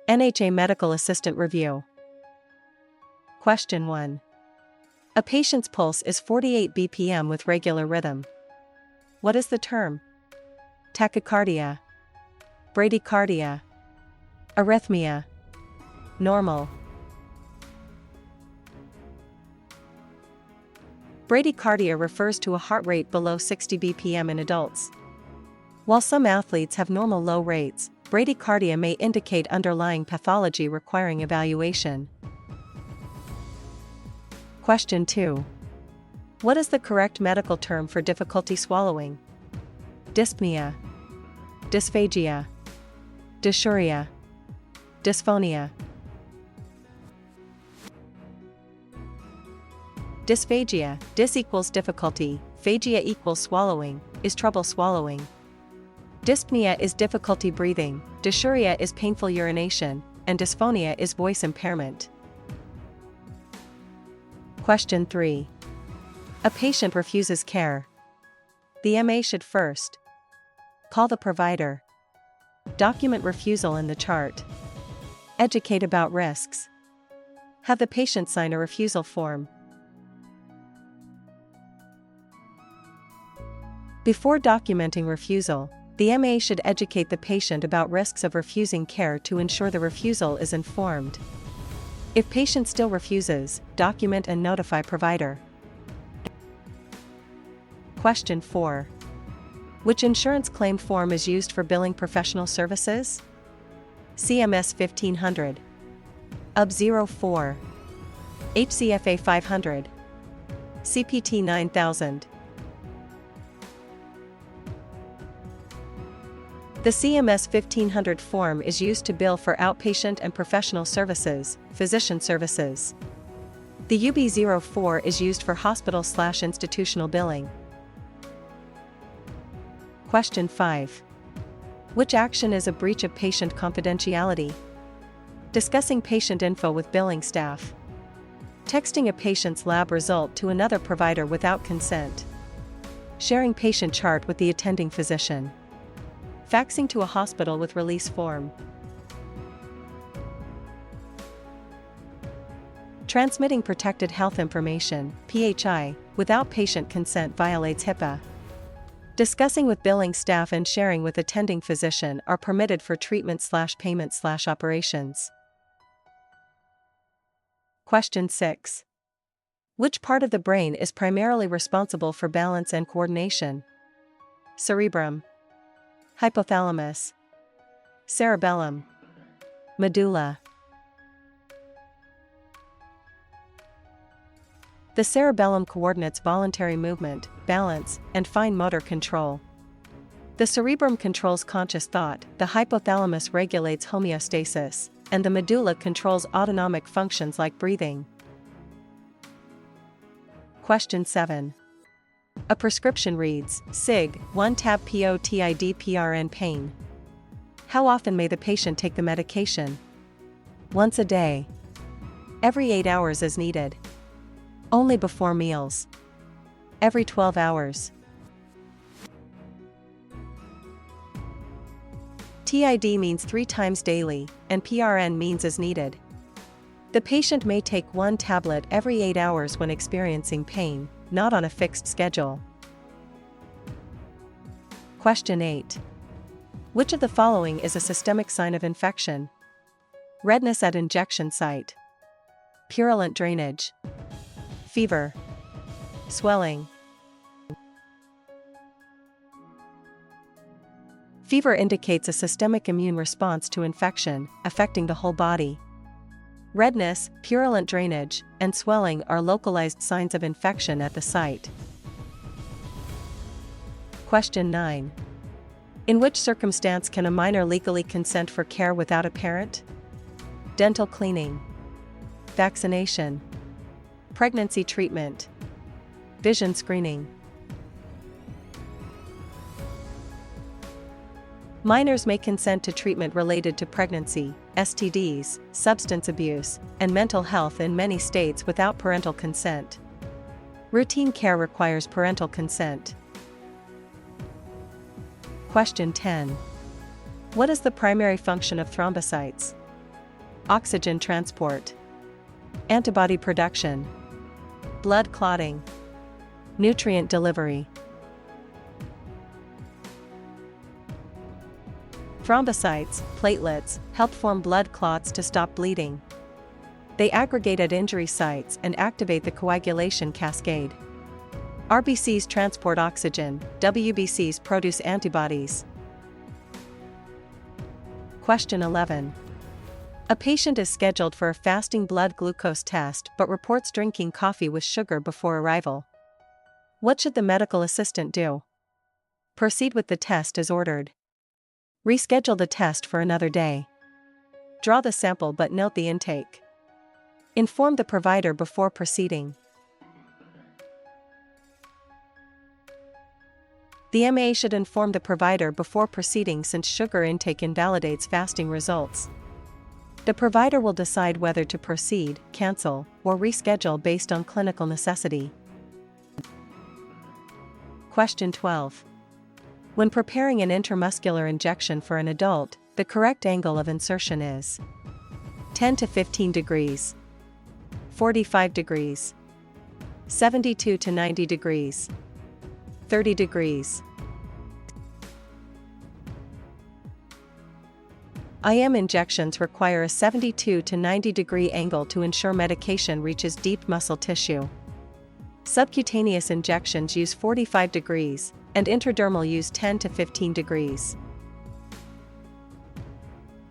NHA Medical Assistant Review. Question 1. A patient's pulse is 48 bpm with regular rhythm. What is the term? Tachycardia, bradycardia, arrhythmia, normal. Bradycardia refers to a heart rate below 60 bpm in adults. While some athletes have normal low rates, bradycardia may indicate underlying pathology requiring evaluation. Question 2. What is the correct medical term for difficulty swallowing? Dyspnea, dysphagia, dysuria, dysphonia. Dysphagia, dys equals difficulty, phagia equals swallowing, is trouble swallowing. Dyspnea is difficulty breathing, dysuria is painful urination, and dysphonia is voice impairment. Question 3. A patient refuses care. The MA should first call the provider, document refusal in the chart, educate about risks, have the patient sign a refusal form. Before documenting refusal, the MA should educate the patient about risks of refusing care to ensure the refusal is informed. If patient still refuses, document and notify provider. Question 4. Which insurance claim form is used for billing professional services? CMS 1500, UB 04, HCFA 500, CPT 9000. The CMS 1500 form is used to bill for outpatient and professional services, physician services. The UB 04 is used for hospital/institutional billing. Question 5. Which action is a breach of patient confidentiality? Discussing patient info with billing staff. Texting a patient's lab result to another provider without consent. Sharing patient chart with the attending physician. Faxing to a hospital with release form. Transmitting protected health information, PHI, without patient consent violates HIPAA. Discussing with billing staff and sharing with attending physician are permitted for treatment/payment/operations. Question 6. Which part of the brain is primarily responsible for balance and coordination? Cerebrum, hypothalamus, cerebellum, medulla. The cerebellum coordinates voluntary movement, balance, and fine motor control. The cerebrum controls conscious thought, the hypothalamus regulates homeostasis, and the medulla controls autonomic functions like breathing. Question 7. A prescription reads, Sig, 1-tab POTID-PRN pain. How often may the patient take the medication? Once a day. Every 8 hours as needed. Only before meals. Every 12 hours. TID means 3 times daily, and PRN means as needed. The patient may take 1 tablet every 8 hours when experiencing pain, not on a fixed schedule. Question 8. Which of the following is a systemic sign of infection? Redness at injection site. Purulent drainage. Fever. Swelling. Fever indicates a systemic immune response to infection, affecting the whole body. Redness, purulent drainage, and swelling are localized signs of infection at the site. Question 9. In which circumstance can a minor legally consent for care without a parent? Dental cleaning. Vaccination. Pregnancy treatment. Vision screening. Minors may consent to treatment related to pregnancy, STDs, substance abuse, and mental health in many states without parental consent. Routine care requires parental consent. Question 10. What is the primary function of thrombocytes? oxygen transport, antibody production, blood clotting, nutrient delivery. Thrombocytes, platelets, help form blood clots to stop bleeding. They aggregate at injury sites and activate the coagulation cascade. RBCs transport oxygen, WBCs produce antibodies. Question 11. A patient is scheduled for a fasting blood glucose test but reports drinking coffee with sugar before arrival. What should the medical assistant do? Proceed with the test as ordered. Reschedule the test for another day. Draw the sample but note the intake. Inform the provider before proceeding. The MA should inform the provider before proceeding since sugar intake invalidates fasting results. The provider will decide whether to proceed, cancel, or reschedule based on clinical necessity. Question 12. When preparing an intramuscular injection for an adult, the correct angle of insertion is 10 to 15 degrees, 45 degrees, 72 to 90 degrees, 30 degrees. IM injections require a 72 to 90 degree angle to ensure medication reaches deep muscle tissue. Subcutaneous injections use 45 degrees, and intradermal use 10 to 15 degrees.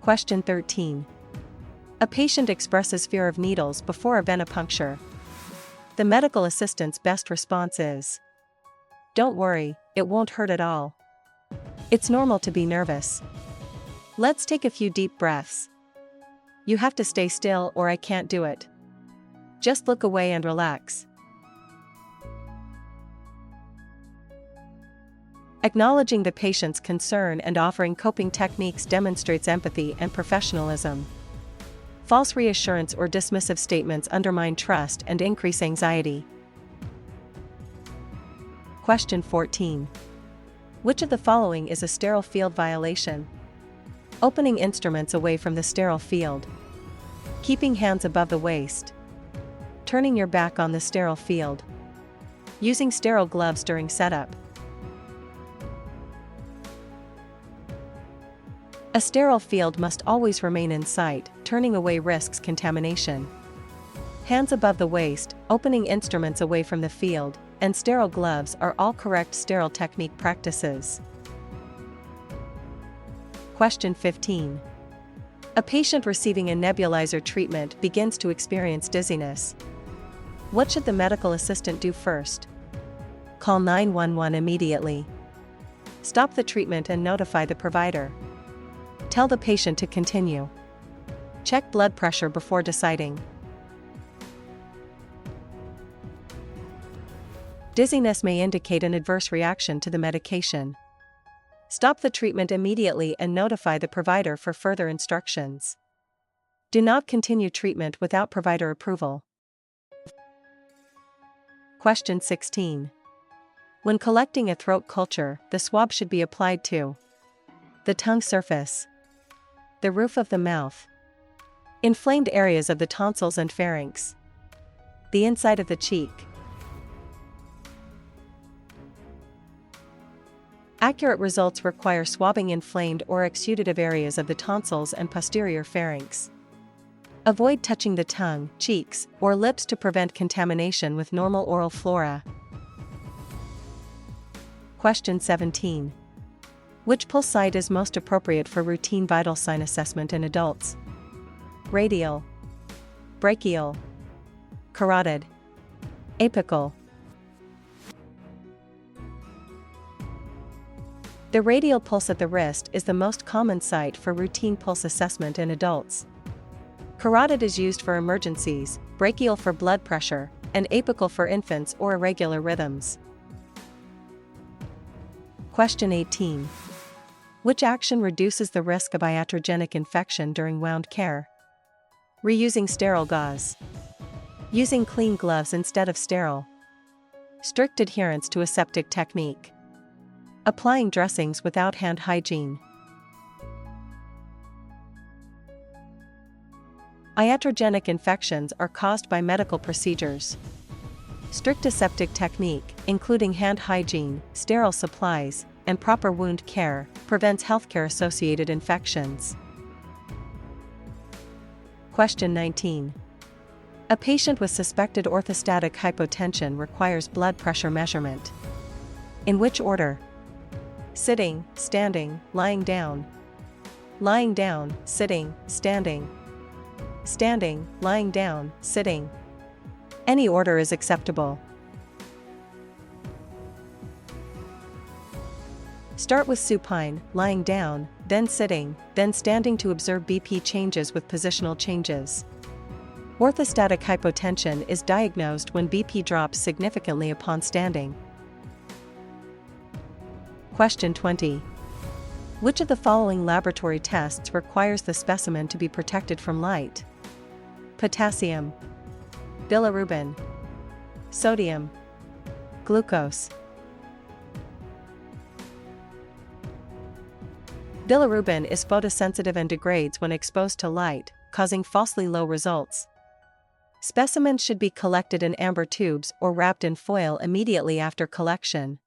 Question 13. A patient expresses fear of needles before a venipuncture. The medical assistant's best response is, "Don't worry, it won't hurt at all. It's normal to be nervous. Let's take a few deep breaths. You have to stay still or I can't do it. Just look away and relax." Acknowledging the patient's concern and offering coping techniques demonstrates empathy and professionalism. False reassurance or dismissive statements undermine trust and increase anxiety. Question 14. Which of the following is a sterile field violation? Opening instruments away from the sterile field. Keeping hands above the waist. Turning your back on the sterile field. Using sterile gloves during setup. A sterile field must always remain in sight, turning away risks contamination. Hands above the waist, opening instruments away from the field, and sterile gloves are all correct sterile technique practices. Question 15. A patient receiving a nebulizer treatment begins to experience dizziness. What should the medical assistant do first? Call 911 immediately. Stop the treatment and notify the provider. Tell the patient to continue. Check blood pressure before deciding. Dizziness may indicate an adverse reaction to the medication. Stop the treatment immediately and notify the provider for further instructions. Do not continue treatment without provider approval. Question 16. When collecting a throat culture, the swab should be applied to the tongue surface, the roof of the mouth, inflamed areas of the tonsils and pharynx, the inside of the cheek. Accurate results require swabbing inflamed or exudative areas of the tonsils and posterior pharynx. Avoid touching the tongue, cheeks, or lips to prevent contamination with normal oral flora. Question 17. Which pulse site is most appropriate for routine vital sign assessment in adults? Radial, brachial, carotid, apical. The radial pulse at the wrist is the most common site for routine pulse assessment in adults. Carotid is used for emergencies, brachial for blood pressure, and apical for infants or irregular rhythms. Question 18. Which action reduces the risk of iatrogenic infection during wound care? Reusing sterile gauze. Using clean gloves instead of sterile. Strict adherence to aseptic technique. Applying dressings without hand hygiene. Iatrogenic infections are caused by medical procedures. Strict aseptic technique, including hand hygiene, sterile supplies, and proper wound care, prevents healthcare-associated infections. Question 19. A patient with suspected orthostatic hypotension requires blood pressure measurement. In which order? Sitting, standing, lying down, sitting, standing, lying down, sitting. Any order is acceptable. Start with supine, lying down, then sitting, then standing to observe BP changes with positional changes. Orthostatic hypotension is diagnosed when BP drops significantly upon standing. Question 20. Which of the following laboratory tests requires the specimen to be protected from light? Potassium, bilirubin, sodium, glucose. Bilirubin is photosensitive and degrades when exposed to light, causing falsely low results. Specimens should be collected in amber tubes or wrapped in foil immediately after collection.